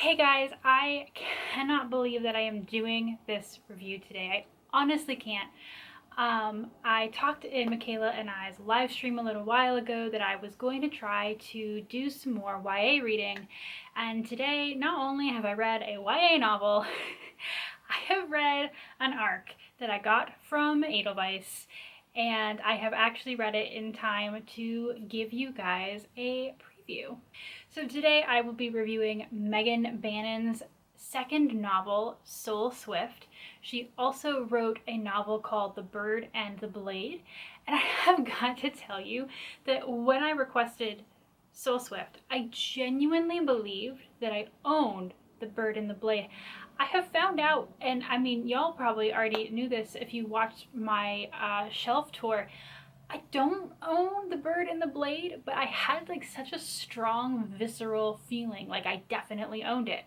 Hey guys, I cannot believe that I am doing this review today. I honestly can't. I talked in Michaela and I's live stream a little while ago that I was going to try to do some more YA reading, and today not only have I read a YA novel, I have read an ARC that I got from Edelweiss, and I have actually read it in time to give you guys a preview. So today I will be reviewing Megan Bannen's second novel, Soulswift. She also wrote a novel called The Bird and the Blade, and I have got to tell you that when I requested Soulswift, I genuinely believed that I owned The Bird and the Blade. I have found out, and I mean, y'all probably already knew this if you watched my shelf tour, I don't own The Bird and the Blade, but I had like such a strong visceral feeling like I definitely owned it.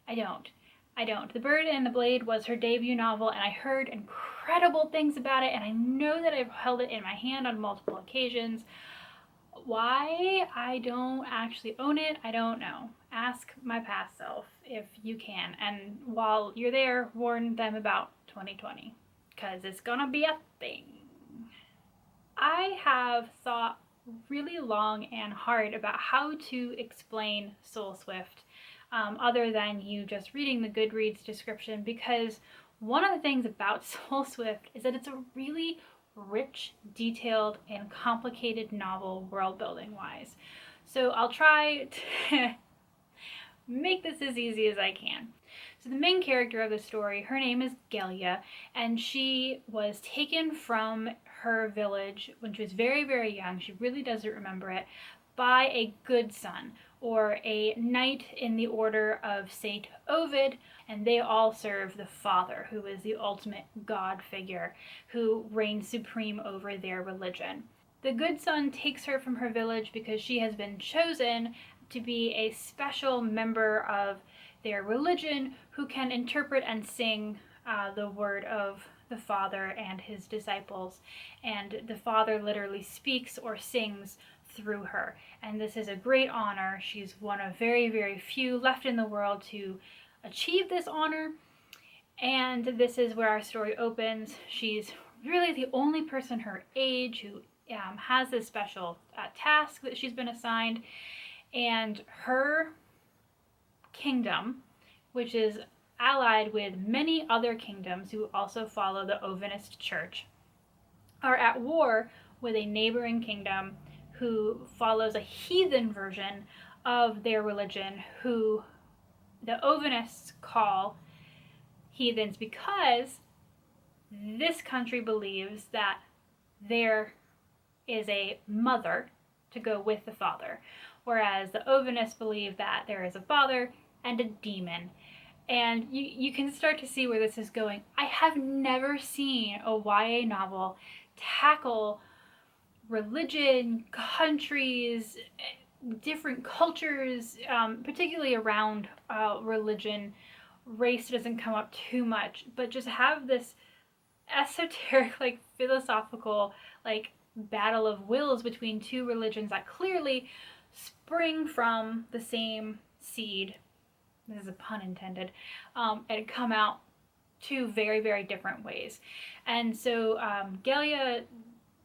I don't. The Bird and the Blade was her debut novel, and I heard incredible things about it, and I know that I've held it in my hand on multiple occasions. Why I don't actually own it, I don't know. Ask my past self if you can, and while you're there, warn them about 2020, because it's gonna be a thing. I have thought really long and hard about how to explain Soulswift other than you just reading the Goodreads description, because one of the things about Soulswift is that it's a really rich, detailed, and complicated novel world building wise. So I'll try to make this as easy as I can. So the main character of the story, her name is Galia, and she was taken from her village when she was very, very young. She really doesn't remember it, by a good son, or a knight in the order of Saint Ovid, and they all serve the father, who is the ultimate god figure, who reigns supreme over their religion. The good son takes her from her village because she has been chosen to be a special member of their religion who can interpret and sing the word of the Father and his disciples. And the Father literally speaks or sings through her. And this is a great honor. She's one of very, very few left in the world to achieve this honor. And this is where our story opens. She's really the only person her age who has this special task that she's been assigned. And her kingdom, which is allied with many other kingdoms who also follow the Ovanist church, are at war with a neighboring kingdom who follows a heathen version of their religion, who the Ovanists call heathens because this country believes that there is a mother to go with the father, whereas the Ovanists believe that there is a father and a demon. And you can start to see where this is going. I have never seen a YA novel tackle religion, countries, different cultures, particularly around religion. Race doesn't come up too much, but just have this esoteric, like philosophical, like battle of wills between two religions that clearly spring from the same seed. This is a pun intended, and come out two very, very different ways. And so Galia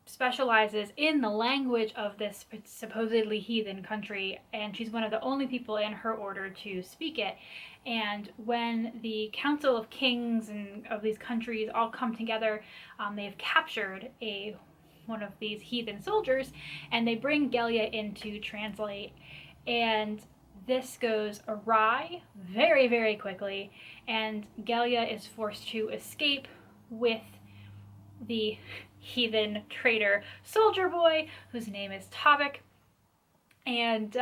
specializes in the language of this supposedly heathen country, and she's one of the only people in her order to speak it. And when the Council of Kings and of these countries all come together, they have captured one of these heathen soldiers, and they bring Galia in to translate. And this goes awry very, very quickly, and Galia is forced to escape with the heathen traitor soldier boy, whose name is Topic. And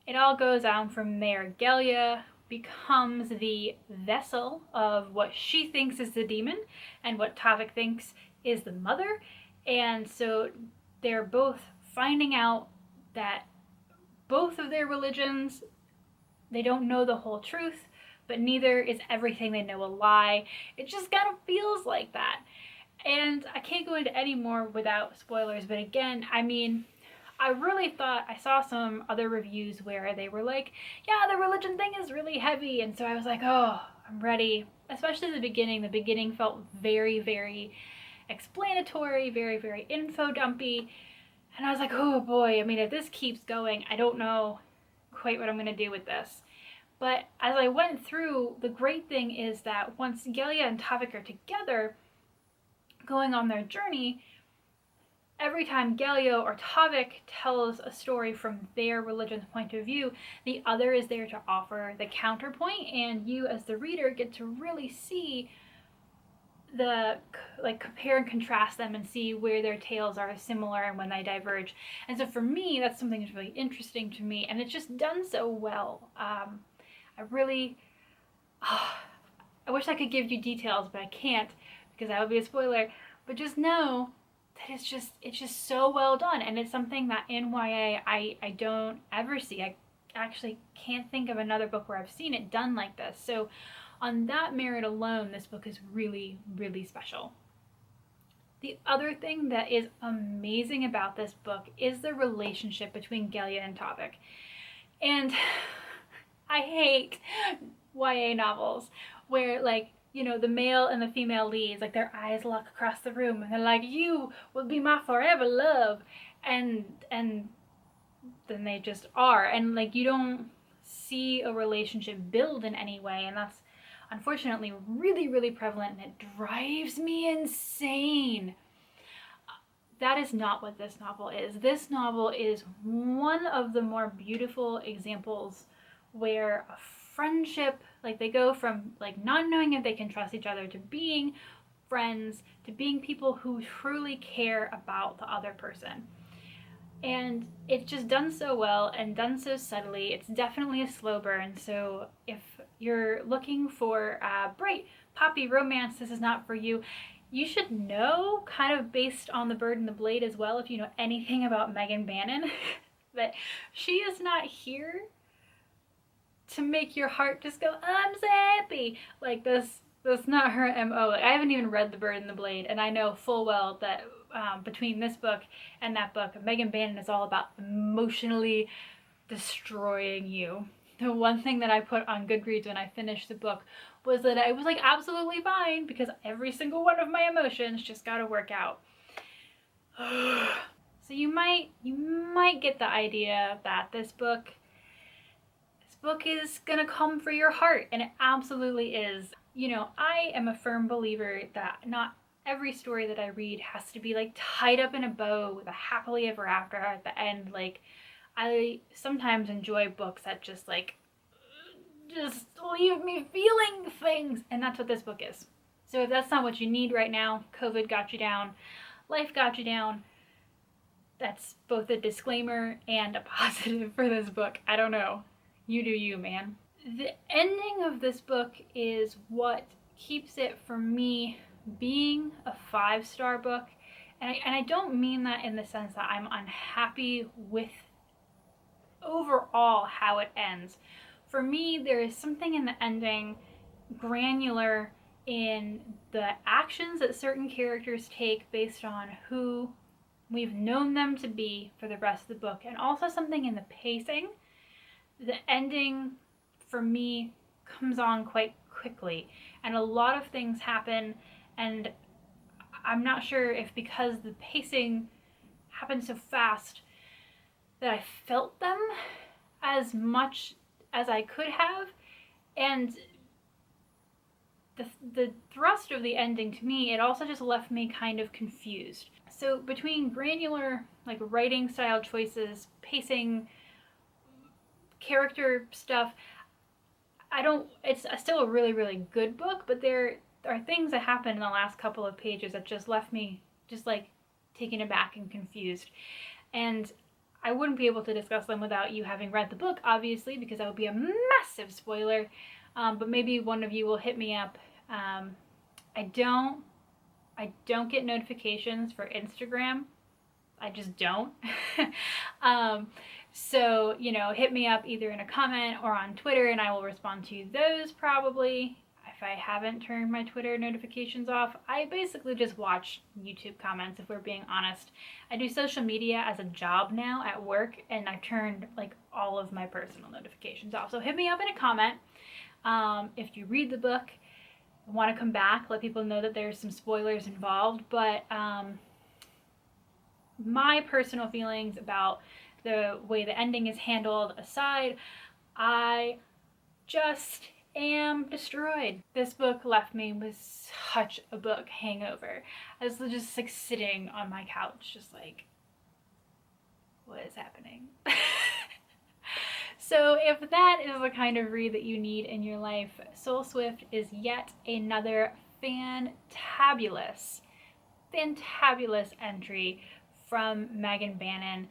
it all goes on from there. Galia becomes the vessel of what she thinks is the demon and what Topic thinks is the mother. And so they're both finding out that both of their religions, they don't know the whole truth, but neither is everything they know a lie. It just kind of feels like that. And I can't go into any more without spoilers, but again, I mean, I really thought, I saw some other reviews where they were like, yeah, the religion thing is really heavy. And so I was like, oh, I'm ready. Especially the beginning. The beginning felt very, very explanatory, very, very info dumpy. And I was like, oh boy, I mean, if this keeps going, I don't know quite what I'm going to do with this. But as I went through, the great thing is that once Galia and Topic are together, going on their journey, every time Galia or Topic tells a story from their religion's point of view, the other is there to offer the counterpoint, and you as the reader get to really see the, like, compare and contrast them and see where their tales are similar and when they diverge. And so for me, that's something that's really interesting to me, and it's just done so well. I really, I wish I could give you details, but I can't because that would be a spoiler. But just know that it's just so well done, and it's something that in YA I don't ever see. I actually can't think of another book where I've seen it done like this. So on that merit alone, this book is really, really special. The other thing that is amazing about this book is the relationship between Galia and Topic. And I hate YA novels where, like, you know, the male and the female leads, like, their eyes lock across the room and they're like, you will be my forever love, and then they just are, and like, you don't see a relationship build in any way, and that's unfortunately really, really prevalent, and it drives me insane. That is not what this novel is. This novel is one of the more beautiful examples where a friendship, like, they go from, like, not knowing if they can trust each other to being friends to being people who truly care about the other person. And it's just done so well and done so subtly. It's definitely a slow burn, so if you're looking for a bright, poppy romance, this is not for you. You should know, kind of based on The Bird and the Blade as well, if you know anything about Megan Bannen, that she is not here to make your heart just go, I'm so happy. Like, that's not her MO. Like, I haven't even read The Bird and the Blade, and I know full well that between this book and that book, Megan Bannen is all about emotionally destroying you. The one thing that I put on Goodreads when I finished the book was that I was like absolutely fine because every single one of my emotions just got to work out. So you might get the idea that this book is gonna come for your heart, and it absolutely is. You know, I am a firm believer that not every story that I read has to be like tied up in a bow with a happily ever after at the end. Like, I sometimes enjoy books that just leave me feeling things, and that's what this book is. So if that's not what you need right now, COVID got you down, life got you down, that's both a disclaimer and a positive for this book. I don't know. You do you, man. The ending of this book is what keeps it, for me, being a 5-star book. And I don't mean that in the sense that I'm unhappy with overall how it ends. For me, there is something in the ending granular in the actions that certain characters take based on who we've known them to be for the rest of the book, and also something in the pacing. The ending, for me, comes on quite quickly, and a lot of things happen, and I'm not sure if because the pacing happened so fast that I felt them as much as I could have, and the thrust of the ending, to me, it also just left me kind of confused. So between granular, like, writing style choices, pacing, character stuff, it's still a really, really good book, but there are things that happen in the last couple of pages that just left me just like taken aback and confused. And I wouldn't be able to discuss them without you having read the book, obviously, because that would be a massive spoiler. But maybe one of you will hit me up. I don't get notifications for Instagram. I just don't. So, you know, hit me up either in a comment or on Twitter, and I will respond to those probably. I if I haven't turned my Twitter notifications off, I basically just watch YouTube comments, if we're being honest. I do social media as a job now at work, and I've turned like all of my personal notifications off. So hit me up in a comment if you read the book, want to come back, let people know that there's some spoilers involved. But my personal feelings about the way the ending is handled aside, I just am destroyed. This book left me with such a book hangover. I was just like sitting on my couch, just like, what is happening? So if that is the kind of read that you need in your life, Soulswift is yet another fantabulous entry from Megan Bannen.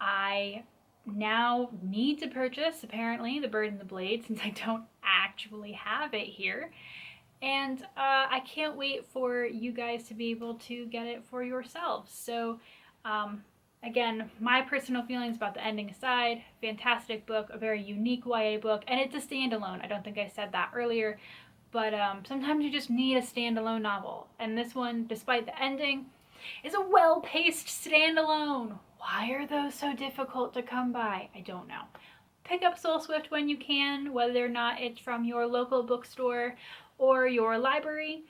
I now need to purchase, apparently, The Bird and the Blade, since I don't actually have it here. And I can't wait for you guys to be able to get it for yourselves. So again, my personal feelings about the ending aside, fantastic book, a very unique YA book, and it's a standalone. I don't think I said that earlier, but sometimes you just need a standalone novel. And this one, despite the ending, is a well-paced standalone. Why are those so difficult to come by? I don't know. Pick up Soulswift when you can, whether or not it's from your local bookstore or your library.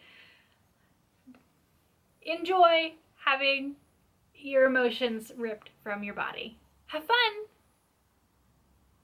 Enjoy having your emotions ripped from your body. Have fun!